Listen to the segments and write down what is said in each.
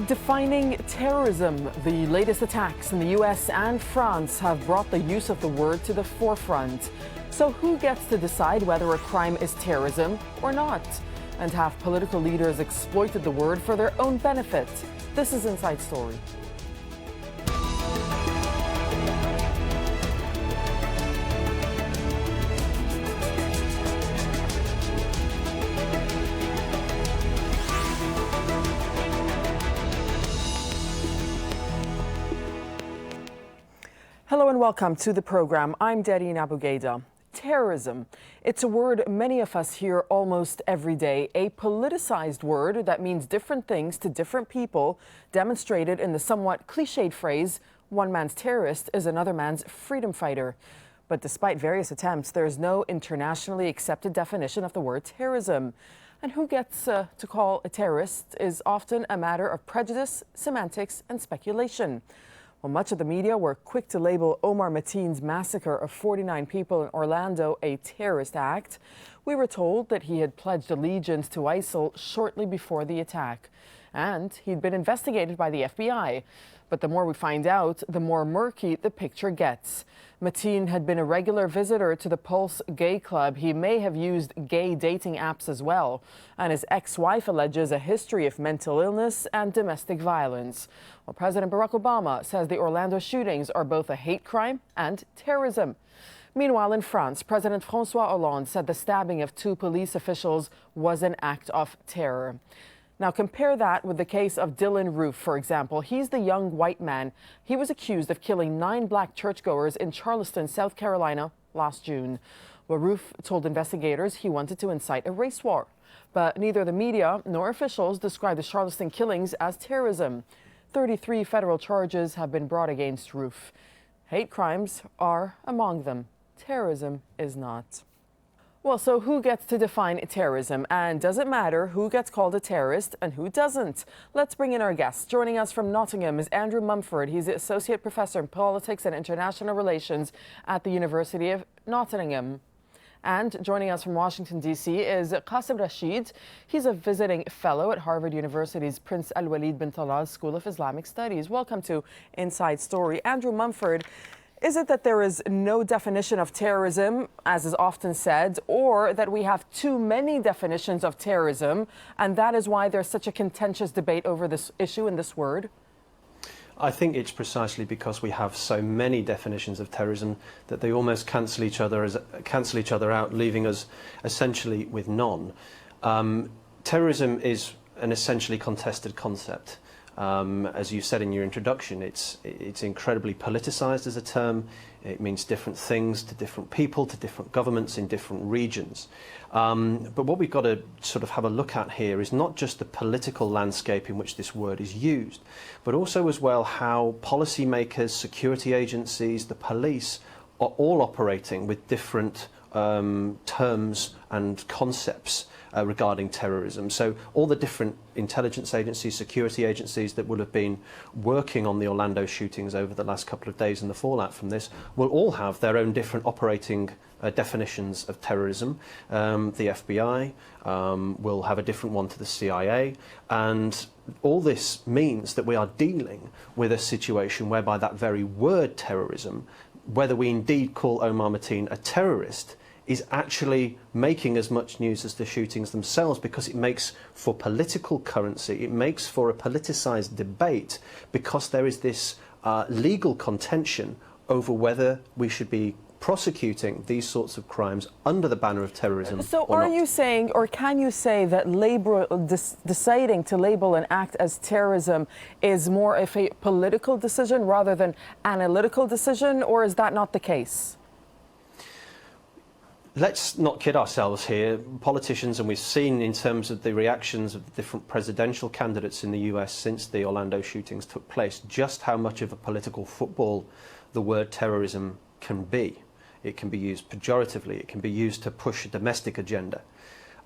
Defining terrorism, the latest attacks in the US and France have brought the use of the word to the forefront. So who gets to decide whether a crime is terrorism or not? And have political leaders exploited the word for their own benefit? This is Inside Story. Hello and welcome to the program. I'm Darine Abougaida. Terrorism. It's a word many of us hear almost every day, a politicized word that means different things to different people, demonstrated in the somewhat cliched phrase, one man's terrorist is another man's freedom fighter. But despite various attempts, there is no internationally accepted definition of the word terrorism. And who gets to call a terrorist is often a matter of prejudice, semantics, and speculation. Well, much of the media were quick to label Omar Mateen's massacre of 49 people in Orlando a terrorist act. We were told that he had pledged allegiance to ISIL shortly before the attack, and he'd been investigated by the FBI. But the more we find out, the more murky the picture gets. Mateen had been a regular visitor to the Pulse gay club. He may have used gay dating apps as well. And his ex-wife alleges a history of mental illness and domestic violence. Well, President Barack Obama says the Orlando shootings are both a hate crime and terrorism. Meanwhile, in France, President François Hollande said the stabbing of two police officials was an act of terror. Now, compare that with the case of Dylan Roof, for example. He's the young white man. He was accused of killing 9 black churchgoers in Charleston, South Carolina, last June. Well, Roof told investigators he wanted to incite a race war. But neither the media nor officials described the Charleston killings as terrorism. 33 federal charges have been brought against Roof. Hate crimes are among them. Terrorism is not. Well, so who gets to define terrorism? And does it matter who gets called a terrorist and who doesn't? Let's bring in our guests. Joining us from Nottingham is Andrew Mumford. He's the Associate Professor in Politics and International Relations at the University of Nottingham. And joining us from Washington, D.C. is Qasim Rashid. He's a visiting fellow at Harvard University's Prince Al-Walid bin Talal School of Islamic Studies. Welcome to Inside Story. Andrew Mumford, is it that there is no definition of terrorism, as is often said, or that we have too many definitions of terrorism, and that is why there's such a contentious debate over this issue and this word? I think it's precisely because we have so many definitions of terrorism that they almost cancel each other out, leaving us essentially with none. Terrorism is an essentially contested concept. As you said in your introduction, it's incredibly politicized as a term. It means different things to different people, to different governments in different regions. But what we've got to sort of have a look at here is not just the political landscape in which this word is used, but also as well how policymakers, security agencies, the police are all operating with different terms and concepts regarding terrorism. So all the different intelligence agencies, security agencies that will have been working on the Orlando shootings over the last couple of days and the fallout from this will all have their own different operating definitions of terrorism. The FBI will have a different one to the CIA, and all this means that we are dealing with a situation whereby that very word terrorism, whether we indeed call Omar Mateen a terrorist, is actually making as much news as the shootings themselves, because it makes for political currency, it makes for a politicized debate, because there is this legal contention over whether we should be prosecuting these sorts of crimes under the banner of terrorism. So are you saying, or can you say, that deciding to label an act as terrorism is more of a political decision rather than analytical decision, or is that not the case? Let's not kid ourselves here. Politicians, and we've seen in terms of the reactions of the different presidential candidates in the US since the Orlando shootings took place, just how much of a political football the word terrorism can be. It can be used pejoratively. It can be used to push a domestic agenda.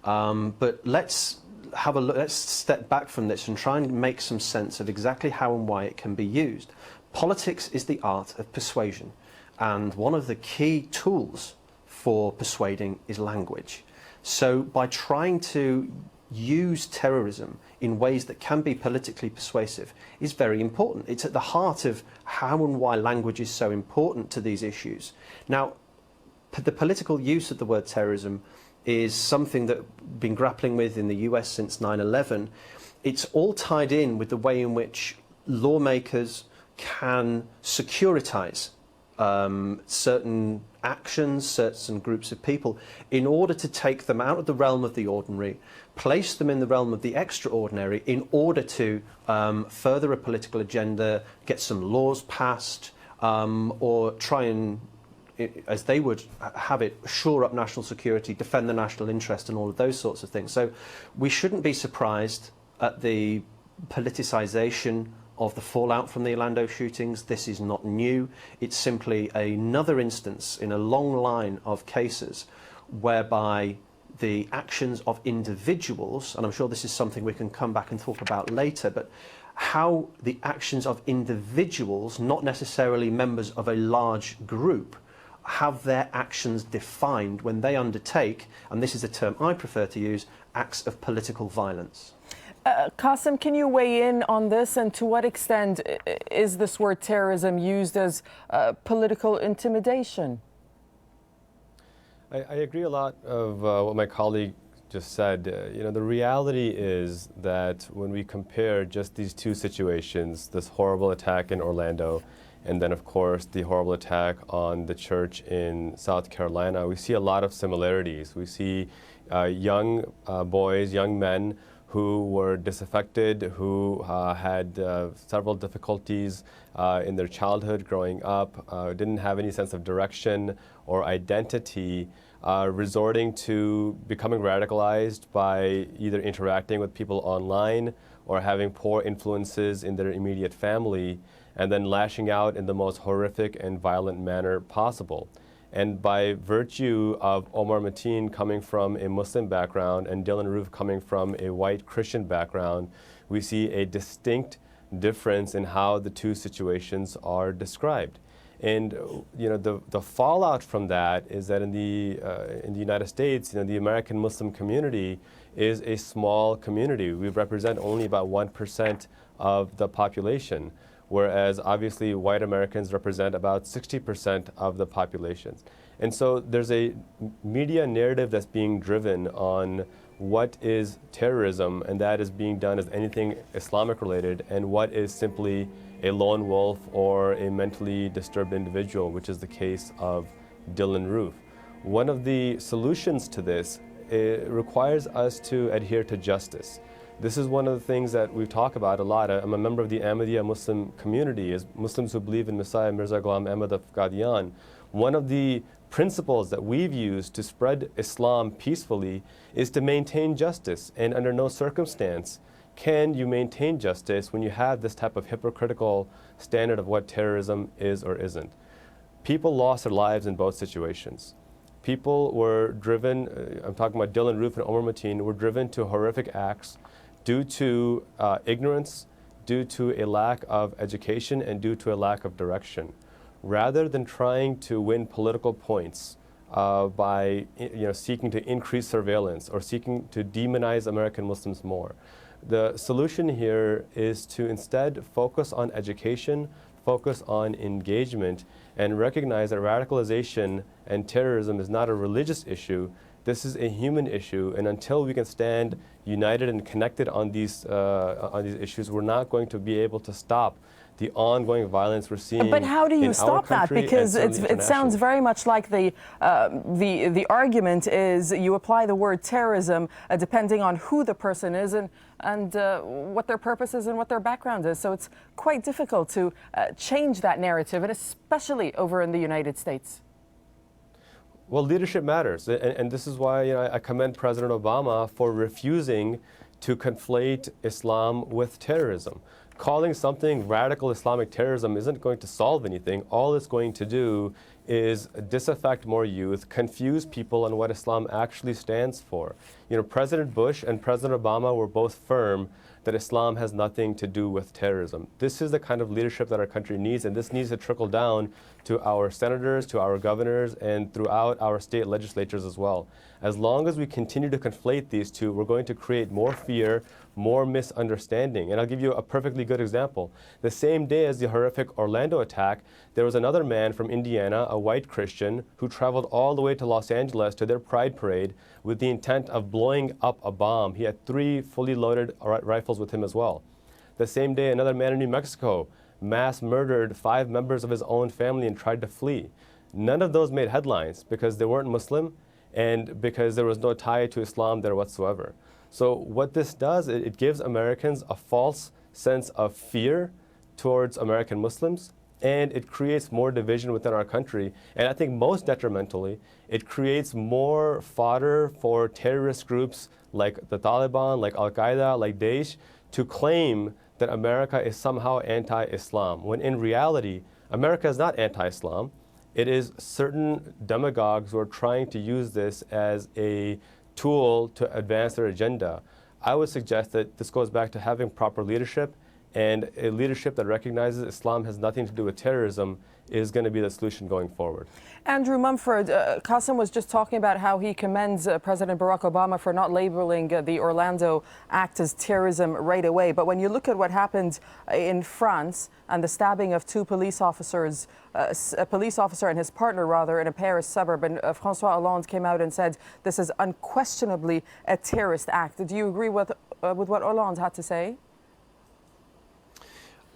But let's have a look. Let's step back from this and try and make some sense of exactly how and why it can be used. Politics is the art of persuasion, and one of the key tools for persuading is language. So by trying to use terrorism in ways that can be politically persuasive is very important. It's at the heart of how and why language is so important to these issues. Now, the political use of the word terrorism is something that we've been grappling with in the US since 9/11. It's all tied in with the way in which lawmakers can securitize certain actions, certain groups of people, in order to take them out of the realm of the ordinary, place them in the realm of the extraordinary, in order to further a political agenda, get some laws passed, or try and, as they would have it, shore up national security, defend the national interest, and all of those sorts of things. So we shouldn't be surprised at the politicisation of the fallout from the Orlando shootings. This is not new. It's simply another instance in a long line of cases whereby the actions of individuals, and I'm sure this is something we can come back and talk about later, but how the actions of individuals, not necessarily members of a large group, have their actions defined when they undertake, and this is a term I prefer to use, acts of political violence. Qasim, can you weigh in on this, and to what extent is this word terrorism used as political intimidation? I agree a lot of what my colleague just said. The reality is that when we compare just these two situations, this horrible attack in Orlando, and then of course the horrible attack on the church in South Carolina, we see a lot of similarities. We see young boys, young men who were disaffected, who had several difficulties in their childhood growing up, didn't have any sense of direction or identity, resorting to becoming radicalized by either interacting with people online or having poor influences in their immediate family, and then lashing out in the most horrific and violent manner possible. And by virtue of Omar Mateen coming from a Muslim background and Dylan Roof coming from a white Christian background, we see a distinct difference in how the two situations are described. And the fallout from that is that in the United States, the American Muslim community is a small community. We represent only about 1% of the population, whereas obviously white Americans represent about 60% of the population. And so there's a media narrative that's being driven on what is terrorism, and that is being done as anything Islamic related, and what is simply a lone wolf or a mentally disturbed individual, which is the case of Dylan Roof. One of the solutions to this requires us to adhere to justice. This is one of the things that we talk about a lot. I'm a member of the Ahmadiyya Muslim community, as Muslims who believe in Messiah Mirza Ghulam Ahmad of Qadian. One of the principles that we've used to spread Islam peacefully is to maintain justice, and under no circumstance can you maintain justice when you have this type of hypocritical standard of what terrorism is or isn't. People lost their lives in both situations. People were driven, I'm talking about Dylan Roof and Omar Mateen, were driven to horrific acts due to ignorance, due to a lack of education, and due to a lack of direction. Rather than trying to win political points by seeking to increase surveillance or seeking to demonize American Muslims more, the solution here is to instead focus on education, focus on engagement, and recognize that radicalization and terrorism is not a religious issue. This is a human issue, and until we can stand united and connected on these issues, we're not going to be able to stop the ongoing violence we're seeing. But how do you stop that? Because it sounds very much like the argument is you apply the word terrorism depending on who the person is and what their purpose is and what their background is. So it's quite difficult to change that narrative, and especially over in the United States. Well, leadership matters, and this is why I commend President Obama for refusing to conflate Islam with terrorism. Calling something radical Islamic terrorism isn't going to solve anything. All it's going to do is disaffect more youth, confuse people on what Islam actually stands for. President Bush and President Obama were both firm that Islam has nothing to do with terrorism. This is the kind of leadership that our country needs, and this needs to trickle down to our senators, to our governors, and throughout our state legislatures as well. As long as we continue to conflate these two, we're going to create more fear, more misunderstanding. And I'll give you a perfectly good example. The same day as the horrific Orlando attack, there was another man from Indiana, a white Christian, who traveled all the way to Los Angeles to their Pride Parade with the intent of blowing up a bomb. He had 3 fully loaded rifles with him as well. The same day, another man in New Mexico mass murdered 5 members of his own family and tried to flee. None of those made headlines because they weren't Muslim and because there was no tie to Islam there whatsoever. So what this does, it gives Americans a false sense of fear towards American Muslims, and it creates more division within our country. And I think most detrimentally, it creates more fodder for terrorist groups like the Taliban, like Al-Qaeda, like Daesh, to claim that America is somehow anti-Islam, when in reality, America is not anti-Islam. It is certain demagogues who are trying to use this as a tool to advance their agenda. I would suggest that this goes back to having proper leadership, and a leadership that recognizes Islam has nothing to do with terrorism is going to be the solution going forward. Andrew Mumford, Qasim was just talking about how he commends President Barack Obama for not labeling the Orlando act as terrorism right away. But when you look at what happened in France and the stabbing of 2 police officers, a police officer and his partner, rather, in a Paris suburb, and François Hollande came out and said this is unquestionably a terrorist act. Do you agree with what Hollande had to say?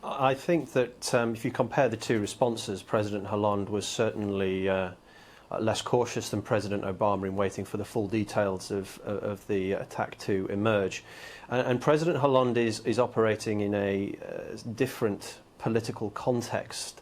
I think that if you compare the 2 responses, President Hollande was certainly less cautious than President Obama in waiting for the full details of the attack to emerge. And President Hollande is operating in a different political context.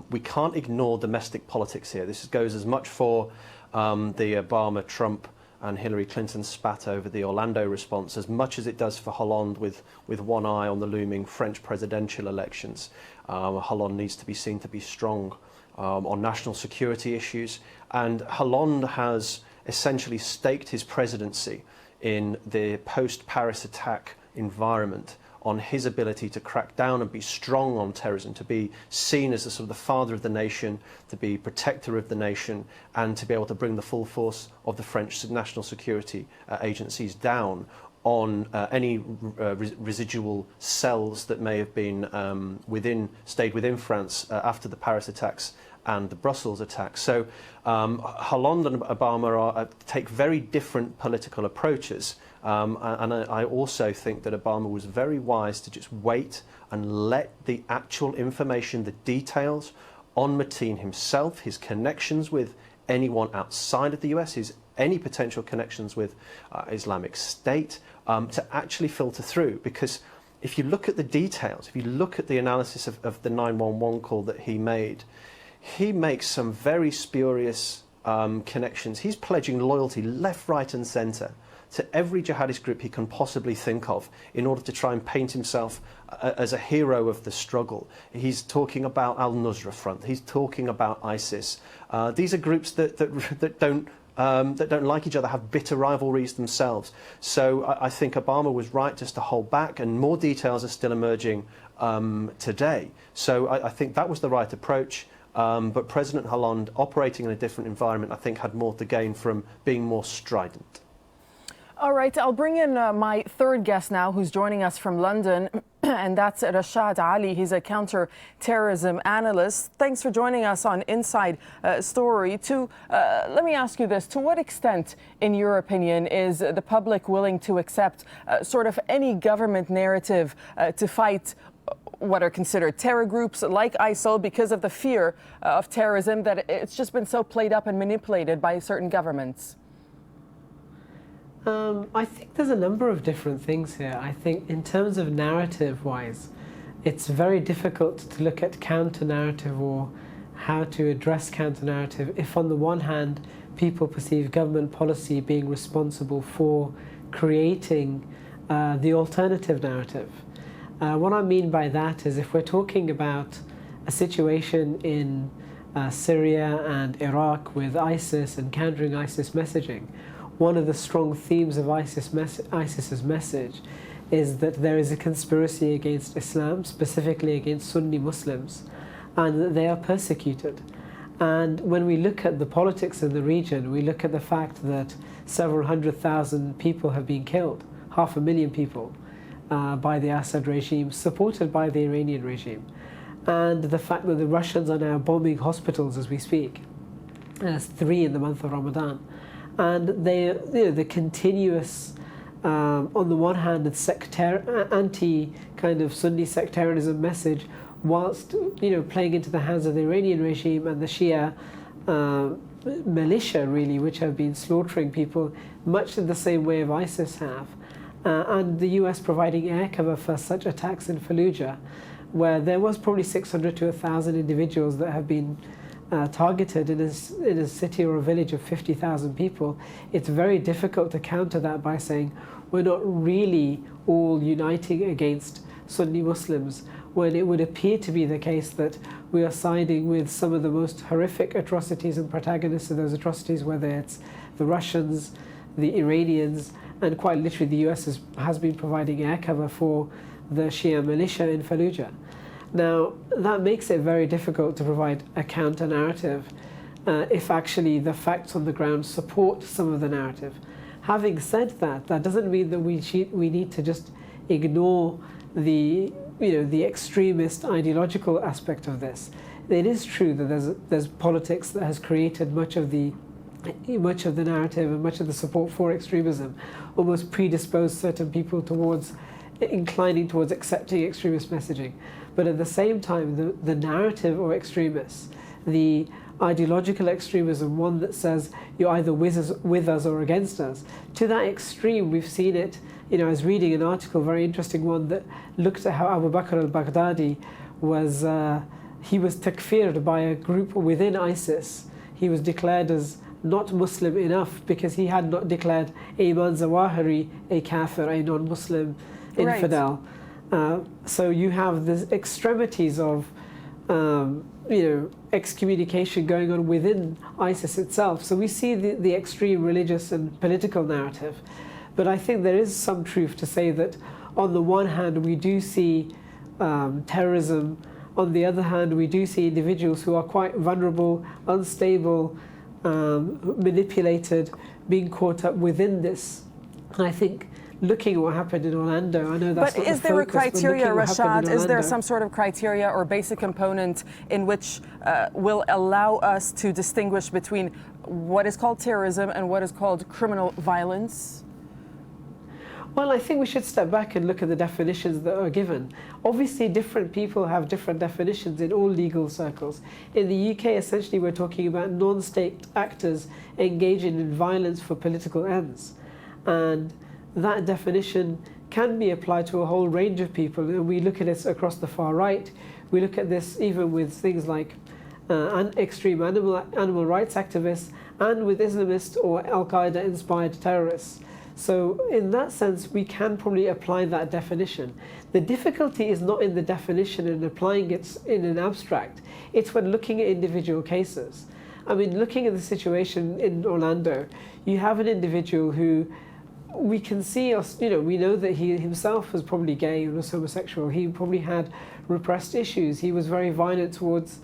We can't ignore domestic politics here. This goes as much for the Obama, Trump and Hillary Clinton spat over the Orlando response as much as it does for Hollande with one eye on the looming French presidential elections. Hollande needs to be seen to be strong on national security issues, and Hollande has essentially staked his presidency in the post-Paris attack environment on his ability to crack down and be strong on terrorism, to be seen as the sort of the father of the nation, to be protector of the nation, and to be able to bring the full force of the French national security agencies down on any residual cells that may have been stayed within France after the Paris attacks and the Brussels attacks. So Hollande and Obama take very different political approaches. And I also think that Obama was very wise to just wait and let the actual information, the details on Mateen himself, his connections with anyone outside of the US, any potential connections with Islamic State, to actually filter through. Because if you look at the details, if you look at the analysis of the 911 call that he makes some very spurious connections. He's pledging loyalty left, right and centre to every jihadist group he can possibly think of in order to try and paint himself as a hero of the struggle. He's talking about Al-Nusra Front. He's talking about ISIS. These are groups that don't like each other, have bitter rivalries themselves. So I think Obama was right just to hold back, and more details are still emerging today. So I think that was the right approach. But President Hollande, operating in a different environment, I think had more to gain from being more strident. All right, I'll bring in my 3rd guest now, who's joining us from London, and that's Rashad Ali. He's a counter-terrorism analyst. Thanks for joining us on Inside Story. Let me ask you this. To what extent, in your opinion, is the public willing to accept sort of any government narrative to fight what are considered terror groups like ISIL because of the fear of terrorism that it's just been so played up and manipulated by certain governments? I think there's a number of different things here. I think in terms of narrative-wise, it's very difficult to look at counter-narrative or how to address counter-narrative if on the one hand people perceive government policy being responsible for creating the alternative narrative. What I mean by that is if we're talking about a situation in Syria and Iraq with ISIS and countering ISIS messaging, one of the strong themes of ISIS's message is that there is a conspiracy against Islam, specifically against Sunni Muslims, and that they are persecuted. And when we look at the politics in the region, we look at the fact that several 100,000 people have been killed, 500,000 people, by the Assad regime, supported by the Iranian regime. And the fact that the Russians are now bombing hospitals as we speak. There's 3 in the month of Ramadan. And the continuous, on the one hand, it's anti kind of Sunni sectarianism message, whilst playing into the hands of the Iranian regime and the Shia militia, really, which have been slaughtering people much in the same way of ISIS have. And the US providing air cover for such attacks in Fallujah, where there was probably 600 to 1,000 individuals that have been targeted in a city or a village of 50,000 people. It's very difficult to counter that by saying we're not really all uniting against Sunni Muslims, when it would appear to be the case that we are siding with some of the most horrific atrocities and protagonists of those atrocities, whether it's the Russians, the Iranians, and quite literally the US has been providing air cover for the Shia militia in Fallujah. Now, that makes it very difficult to provide a counter-narrative if actually the facts on the ground support some of the narrative. Having said that, that doesn't mean that we need to just ignore the extremist ideological aspect of this. It is true that there's politics that has created much of the narrative and much of the support for extremism, almost predisposed certain people towards inclining towards accepting extremist messaging. But at the same time, the narrative of extremists, the ideological extremism, one that says you're either with us or against us, to that extreme, we've seen it. I was reading an article, very interesting one, that looked at how Abu Bakr al-Baghdadi was takfired by a group within ISIS. He was declared as not Muslim enough because he had not declared Ayman Zawahiri a kafir, a non-Muslim infidel. Right. So you have the extremities of excommunication going on within ISIS itself. So we see the extreme religious and political narrative. But I think there is some truth to say that on the one hand we do see terrorism, on the other hand we do see individuals who are quite vulnerable, unstable, manipulated, being caught up within this. And I think looking at what happened in Orlando, I know that's not the focus. But is there a criteria, Rashad? Is there some sort of criteria or basic component in which will allow us to distinguish between what is called terrorism and what is called criminal violence? Well, I think we should step back and look at the definitions that are given. Obviously, different people have different definitions in all legal circles. In the UK, essentially, we're talking about non-state actors engaging in violence for political ends. And that definition can be applied to a whole range of people. And we look at this across the far right. We look at this even with things like extreme animal rights activists and with Islamist or Al-Qaeda inspired terrorists. So in that sense, we can probably apply that definition. The difficulty is not in the definition and applying it in an abstract. It's when looking at individual cases. I mean, looking at the situation in Orlando, you have an individual who we can see, we know that he himself was probably gay and was homosexual. He probably had repressed issues. He was very violent towards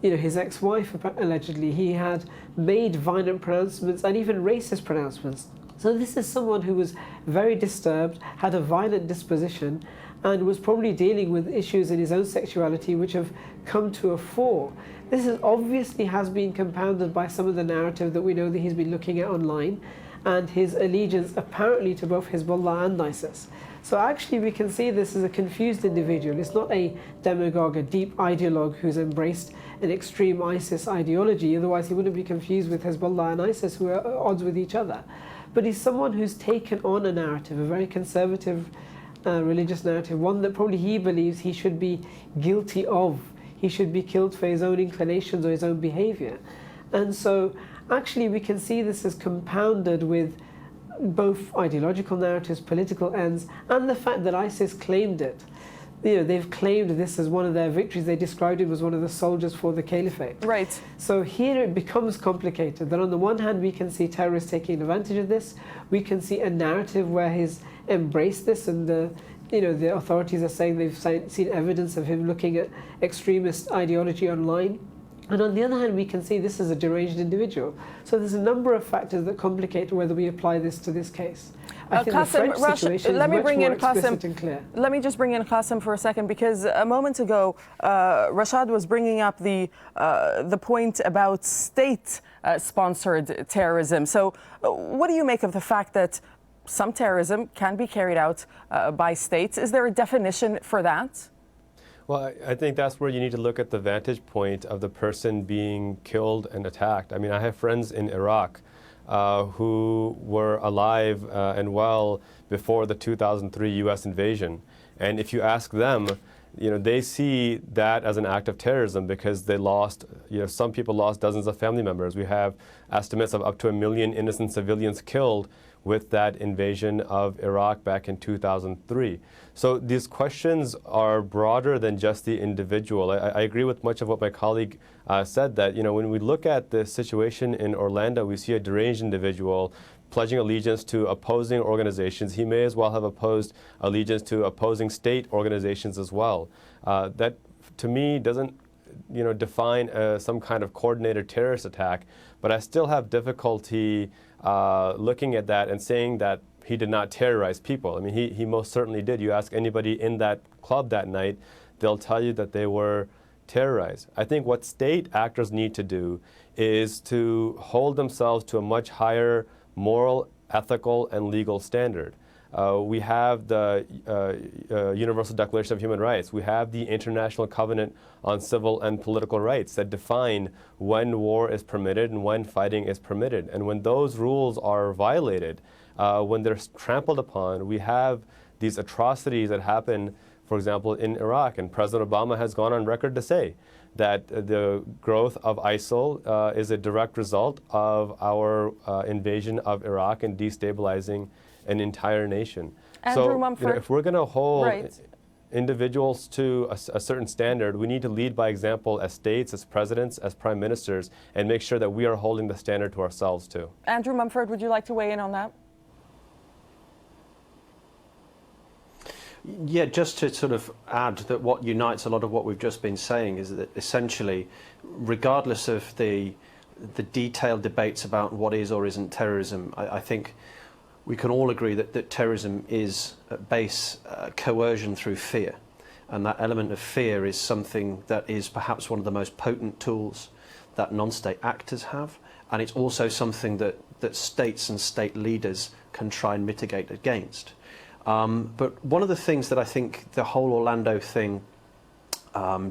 his ex-wife, allegedly. He had made violent pronouncements and even racist pronouncements. So this is someone who was very disturbed, had a violent disposition, and was probably dealing with issues in his own sexuality which have come to a fore. This obviously has been compounded by some of the narrative that we know that he's been looking at online, and his allegiance apparently to both Hezbollah and ISIS. So actually we can see this as a confused individual. It's not a demagogue, a deep ideologue who's embraced an extreme ISIS ideology, otherwise he wouldn't be confused with Hezbollah and ISIS, who are at odds with each other. But he's someone who's taken on a narrative, a very conservative religious narrative, one that probably he believes he should be guilty of. He should be killed for his own inclinations or his own behavior. And so actually we can see this as compounded with both ideological narratives, political ends, and the fact that ISIS claimed it. They've claimed this as one of their victories. They described him as one of the soldiers for the caliphate. Right. So here it becomes complicated. That on the one hand, we can see terrorists taking advantage of this. We can see a narrative where he's embraced this, and the authorities are saying they've seen evidence of him looking at extremist ideology online. And on the other hand, we can see this is a deranged individual. So there's a number of factors that complicate whether we apply this to this case. I think the French situation is much more explicit and clear. Let me just bring in Qasim for a second, because a moment ago, Rashad was bringing up the point about state-sponsored terrorism. So what do you make of the fact that some terrorism can be carried out by states? Is there a definition for that? Well, I think that's where you need to look at the vantage point of the person being killed and attacked. I mean, I have friends in Iraq who were alive and well before the 2003 U.S. invasion. And if you ask them, they see that as an act of terrorism because they lost, some people lost dozens of family members. We have estimates of up to 1 million innocent civilians killed with that invasion of Iraq back in 2003. So these questions are broader than just the individual. I agree with much of what my colleague said, that when we look at the situation in Orlando, we see a deranged individual pledging allegiance to opposing organizations. He may as well have opposed allegiance to opposing state organizations as well. That, to me, doesn't define some kind of coordinated terrorist attack, but I still have difficulty looking at that and saying that he did not terrorize people. I mean, he most certainly did. You ask anybody in that club that night, they'll tell you that they were terrorized. I think what state actors need to do is to hold themselves to a much higher moral, ethical, and legal standard. We have the Universal Declaration of Human Rights. We have the International Covenant on Civil and Political Rights that define when war is permitted and when fighting is permitted. And when those rules are violated, when they're trampled upon, we have these atrocities that happen, for example, in Iraq. And President Obama has gone on record to say that the growth of ISIL is a direct result of our invasion of Iraq and destabilizing an entire nation. Andrew So Mumford. if we're going to hold Right. individuals to a certain standard, we need to lead by example as states, as presidents, as prime ministers, and make sure that we are holding the standard to ourselves too. Andrew Mumford, would you like to weigh in on that? Yeah, just to sort of add that what unites a lot of what we've just been saying is that essentially, regardless of the detailed debates about what is or isn't terrorism, I think we can all agree that terrorism is at base coercion through fear. And that element of fear is something that is perhaps one of the most potent tools that non-state actors have. And it's also something that states and state leaders can try and mitigate against. But one of the things that I think the whole Orlando thing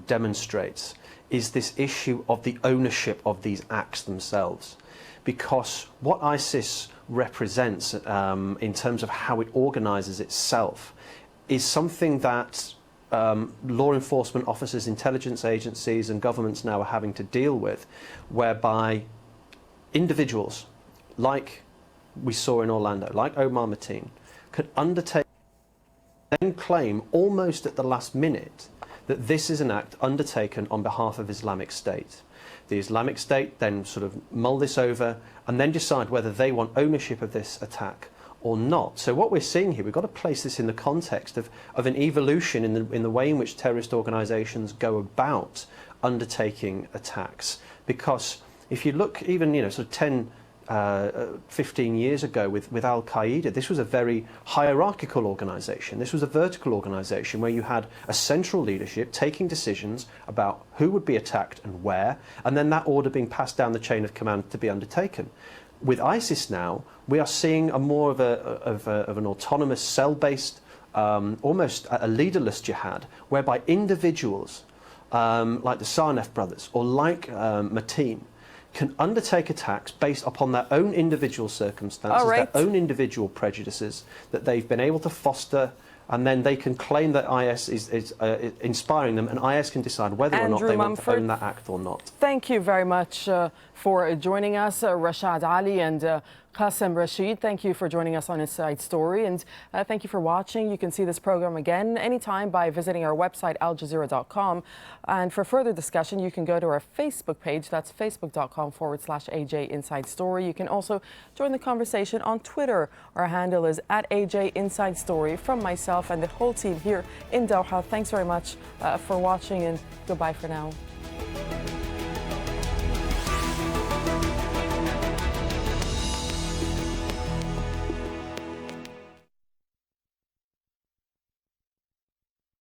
demonstrates is this issue of the ownership of these acts themselves. Because what ISIS represents in terms of how it organises itself is something that law enforcement officers, intelligence agencies and governments now are having to deal with, whereby individuals like we saw in Orlando, like Omar Mateen, could undertake and claim almost at the last minute that this is an act undertaken on behalf of Islamic State. The Islamic State then sort of mull this over and then decide whether they want ownership of this attack or not. So what we're seeing here, we've got to place this in the context of an evolution in the way in which terrorist organisations go about undertaking attacks. Because if you look even, sort of 10, 15 years ago with Al-Qaeda, this was a very hierarchical organisation. This was a vertical organisation where you had a central leadership taking decisions about who would be attacked and where, and then that order being passed down the chain of command to be undertaken. With ISIS now, we are seeing a more of an autonomous, cell-based, almost a leaderless jihad, whereby individuals like the Sarnef brothers or like Mateen can undertake attacks based upon their own individual circumstances, their own individual prejudices that they've been able to foster, and then they can claim that IS is inspiring them, and IS can decide whether or not they want to own that act or not. Thank you very much for joining us, Rashad Ali and Qasim Rashid. Thank you for joining us on Inside Story, and thank you for watching. You can see this program again anytime by visiting our website, aljazeera.com. And for further discussion, you can go to our Facebook page. That's facebook.com/AJ Inside Story. You can also join the conversation on Twitter. Our handle is @AJ Inside Story. From myself and the whole team here in Doha, thanks very much for watching, and goodbye for now.